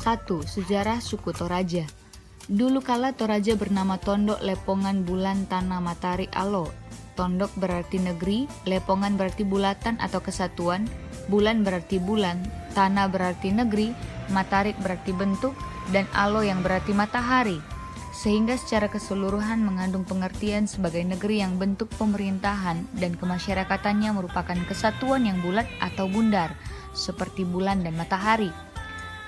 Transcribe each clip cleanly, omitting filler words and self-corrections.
1. Sejarah suku Toraja. Dulu kala Toraja bernama Tondok Lepongan Bulan Tanah Matarik Alo. Tondok berarti negeri, Lepongan berarti bulatan atau kesatuan, Bulan berarti bulan, Tanah berarti negeri, Matarik berarti bentuk, dan Alo yang berarti matahari. Sehingga secara keseluruhan mengandung pengertian sebagai negeri yang bentuk pemerintahan dan kemasyarakatannya merupakan kesatuan yang bulat atau bundar, seperti bulan dan matahari.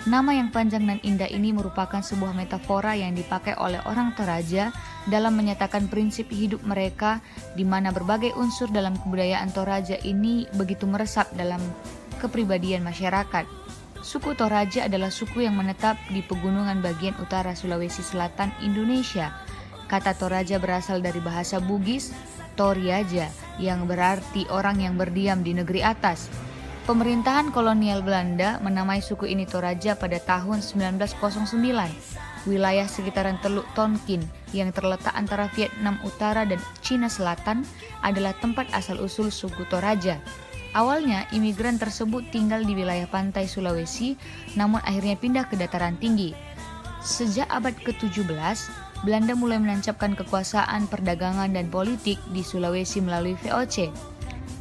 Nama yang panjang dan indah ini merupakan sebuah metafora yang dipakai oleh orang Toraja dalam menyatakan prinsip hidup mereka, di mana berbagai unsur dalam kebudayaan Toraja ini begitu meresap dalam kepribadian masyarakat. Suku Toraja adalah suku yang menetap di pegunungan bagian utara Sulawesi Selatan, Indonesia. Kata Toraja berasal dari bahasa Bugis, Toriaja, yang berarti orang yang berdiam di negeri atas. Pemerintahan kolonial Belanda menamai suku ini Toraja pada tahun 1909. Wilayah sekitaran Teluk Tonkin yang terletak antara Vietnam Utara dan Cina Selatan adalah tempat asal-usul suku Toraja. Awalnya, imigran tersebut tinggal di wilayah pantai Sulawesi, namun akhirnya pindah ke dataran tinggi. Sejak abad ke-17, Belanda mulai menancapkan kekuasaan perdagangan dan politik di Sulawesi melalui VOC.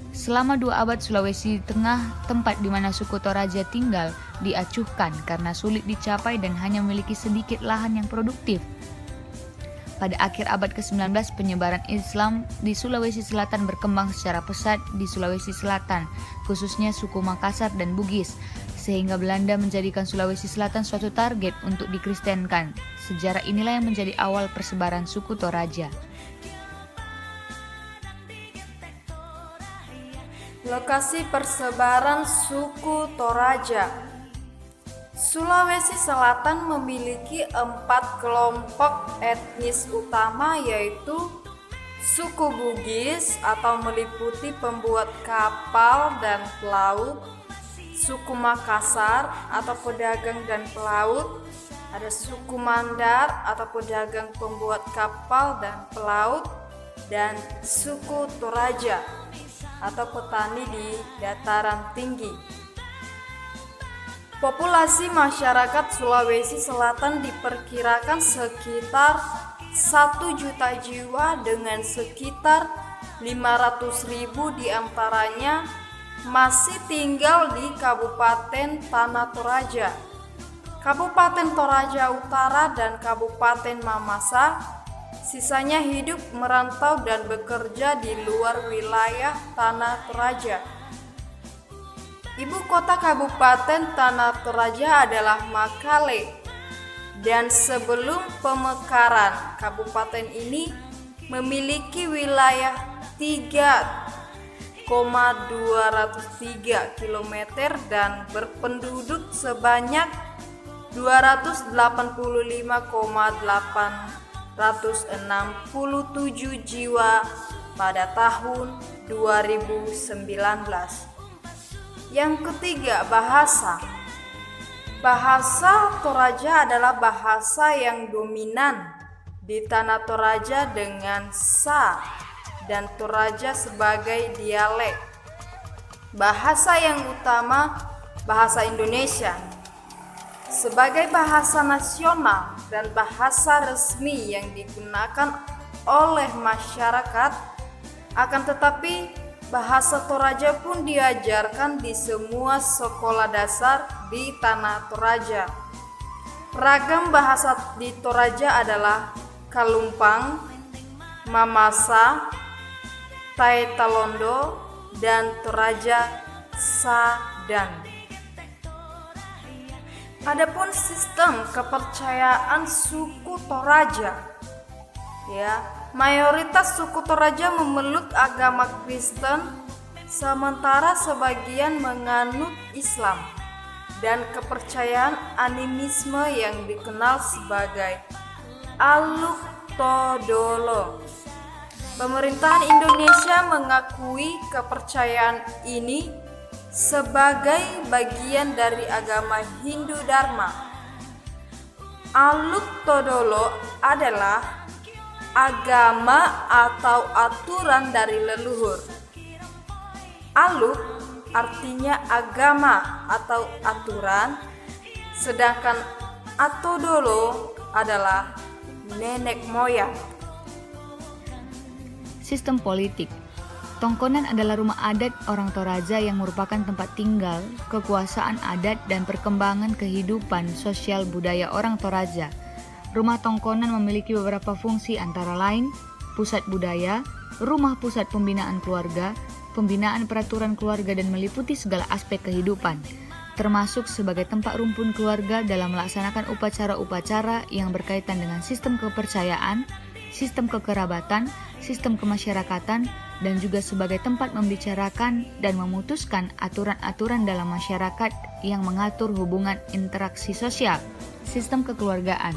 Selama 2 abad Sulawesi Tengah, tempat di mana suku Toraja tinggal, diacuhkan karena sulit dicapai dan hanya memiliki sedikit lahan yang produktif. Pada akhir abad ke-19, penyebaran Islam di Sulawesi Selatan berkembang secara pesat di Sulawesi Selatan, khususnya suku Makassar dan Bugis, sehingga Belanda menjadikan Sulawesi Selatan suatu target untuk dikristenkan. Sejarah inilah yang menjadi awal persebaran suku Toraja. Lokasi persebaran suku Toraja. Sulawesi Selatan memiliki 4 kelompok etnis utama, yaitu suku Bugis atau meliputi pembuat kapal dan pelaut, suku Makassar atau pedagang dan pelaut, ada suku Mandar atau pedagang pembuat kapal dan pelaut, dan suku Toraja atau petani di dataran tinggi. Populasi masyarakat Sulawesi Selatan diperkirakan sekitar 1 juta jiwa dengan sekitar 500.000 diantaranya masih tinggal di Kabupaten Tanah Toraja, Kabupaten Toraja Utara, dan Kabupaten Mamasa. Sisanya hidup merantau dan bekerja di luar wilayah Tanah Toraja. Ibu kota Kabupaten Tanah Toraja adalah Makale, dan sebelum pemekaran, kabupaten ini memiliki wilayah 3,203 km dan berpenduduk sebanyak 285,867 jiwa pada tahun 2019. Yang ketiga, bahasa. Bahasa Toraja adalah bahasa yang dominan di Tanah Toraja dengan Sa dan Toraja sebagai dialek. Bahasa yang utama, bahasa Indonesia, sebagai bahasa nasional dan bahasa resmi yang digunakan oleh masyarakat. Akan tetapi, bahasa Toraja pun diajarkan di semua sekolah dasar di Tanah Toraja. Ragam bahasa di Toraja adalah Kalumpang, Mamasa, Taitalondo, dan Toraja Sadan. Adapun sistem kepercayaan suku Toraja, mayoritas suku Toraja memeluk agama Kristen, sementara sebagian menganut Islam dan kepercayaan animisme yang dikenal sebagai Aluk Todolo. Pemerintahan Indonesia mengakui kepercayaan ini sebagai bagian dari agama Hindu Dharma. Aluk Todolo adalah agama atau aturan dari leluhur. Aluk artinya agama atau aturan, sedangkan atau dolo adalah nenek moyang. Sistem politik. Tongkonan adalah rumah adat orang Toraja yang merupakan tempat tinggal, kekuasaan adat, dan perkembangan kehidupan sosial budaya orang Toraja. Rumah Tongkonan memiliki beberapa fungsi antara lain, pusat budaya, rumah pusat pembinaan keluarga, pembinaan peraturan keluarga dan meliputi segala aspek kehidupan, termasuk sebagai tempat rumpun keluarga dalam melaksanakan upacara-upacara yang berkaitan dengan sistem kepercayaan, sistem kekerabatan, sistem kemasyarakatan, dan juga sebagai tempat membicarakan dan memutuskan aturan-aturan dalam masyarakat yang mengatur hubungan interaksi sosial. Sistem kekeluargaan.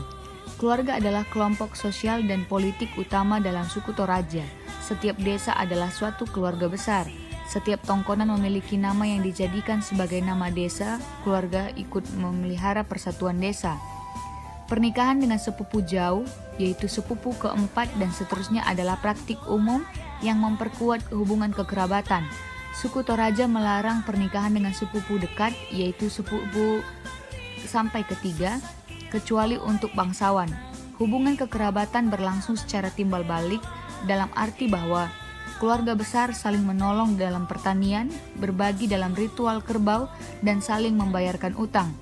Keluarga adalah kelompok sosial dan politik utama dalam suku Toraja. Setiap desa adalah suatu keluarga besar. Setiap tongkonan memiliki nama yang dijadikan sebagai nama desa, keluarga ikut memelihara persatuan desa. Pernikahan dengan sepupu jauh, yaitu sepupu keempat dan seterusnya adalah praktik umum yang memperkuat hubungan kekerabatan. Suku Toraja melarang pernikahan dengan sepupu dekat, yaitu sepupu sampai ketiga, kecuali untuk bangsawan. Hubungan kekerabatan berlangsung secara timbal balik dalam arti bahwa keluarga besar saling menolong dalam pertanian, berbagi dalam ritual kerbau, dan saling membayarkan utang.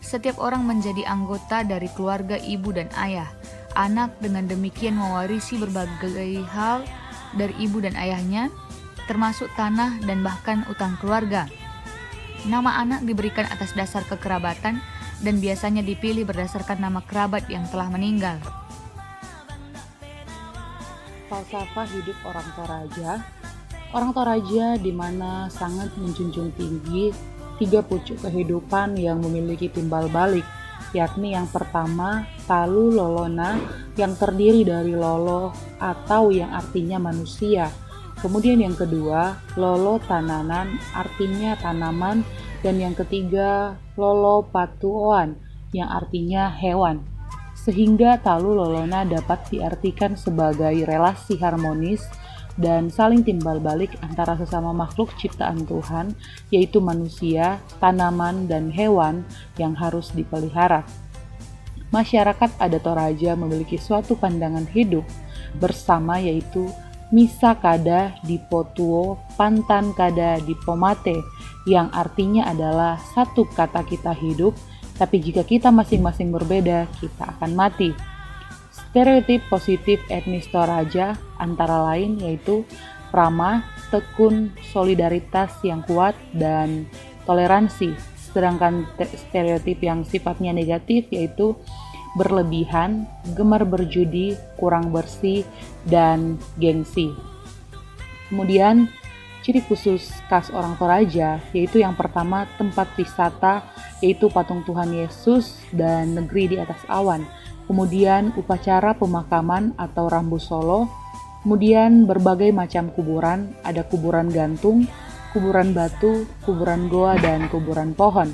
Setiap orang menjadi anggota dari keluarga ibu dan ayah. Anak dengan demikian mewarisi berbagai hal dari ibu dan ayahnya, termasuk tanah dan bahkan utang keluarga. Nama anak diberikan atas dasar kekerabatan dan biasanya dipilih berdasarkan nama kerabat yang telah meninggal. Falsafah hidup orang Toraja. Orang Toraja di mana sangat menjunjung tinggi 3 pucuk kehidupan yang memiliki timbal balik, yakni yang pertama, Talu Lolona yang terdiri dari Lolo atau yang artinya manusia. Kemudian yang kedua, Lolo Tananan artinya tanaman, dan yang ketiga, Lolo Patuoan yang artinya hewan. Sehingga Talu Lolona dapat diartikan sebagai relasi harmonis dan saling timbal balik antara sesama makhluk ciptaan Tuhan, yaitu manusia, tanaman, dan hewan yang harus dipelihara. Masyarakat adat Toraja memiliki suatu pandangan hidup bersama, yaitu Misa kada di Potuo, Pantan kada di Pomate, yang artinya adalah satu kata kita hidup, tapi jika kita masing-masing berbeda, kita akan mati. Stereotip positif etnis Toraja antara lain yaitu ramah, tekun, solidaritas yang kuat, dan toleransi. Sedangkan stereotip yang sifatnya negatif yaitu berlebihan, gemar berjudi, kurang bersih, dan gengsi. Kemudian ciri khusus khas orang Toraja yaitu yang pertama tempat wisata yaitu patung Tuhan Yesus dan negeri di atas awan. Kemudian upacara pemakaman atau rambu solo, kemudian berbagai macam kuburan, ada kuburan gantung, kuburan batu, kuburan goa, dan kuburan pohon.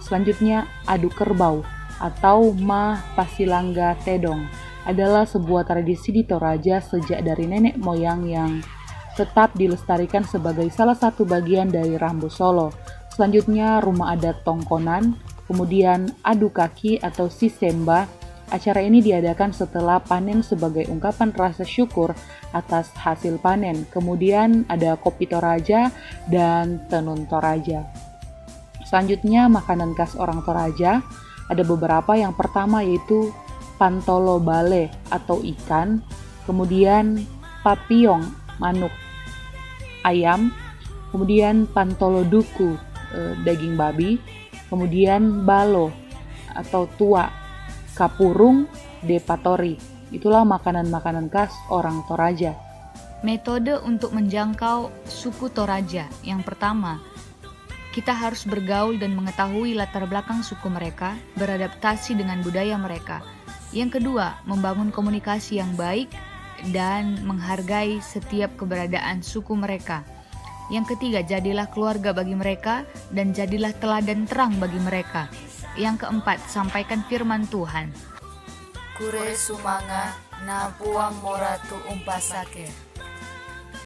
Selanjutnya adu kerbau atau Ma Pasilangga Tedong adalah sebuah tradisi di Toraja sejak dari nenek moyang yang tetap dilestarikan sebagai salah satu bagian dari rambu solo. Selanjutnya rumah adat Tongkonan, kemudian adu kaki atau Sisemba. Acara ini diadakan setelah panen sebagai ungkapan rasa syukur atas hasil panen. Kemudian ada kopi Toraja dan tenun Toraja. Selanjutnya makanan khas orang Toraja. Ada beberapa, yang pertama yaitu pantolo bale atau ikan. Kemudian papiong, manuk, ayam. Kemudian pantolo duku, daging babi. Kemudian balo atau tua, kapurung, depatori. Itulah makanan-makanan khas orang Toraja. Metode untuk menjangkau suku Toraja. Yang pertama, kita harus bergaul dan mengetahui latar belakang suku mereka, beradaptasi dengan budaya mereka. Yang kedua, membangun komunikasi yang baik dan menghargai setiap keberadaan suku mereka. Yang ketiga, jadilah keluarga bagi mereka dan jadilah teladan terang bagi mereka. Yang keempat, sampaikan firman Tuhan. Kure sumanga na puang moratu umpasake.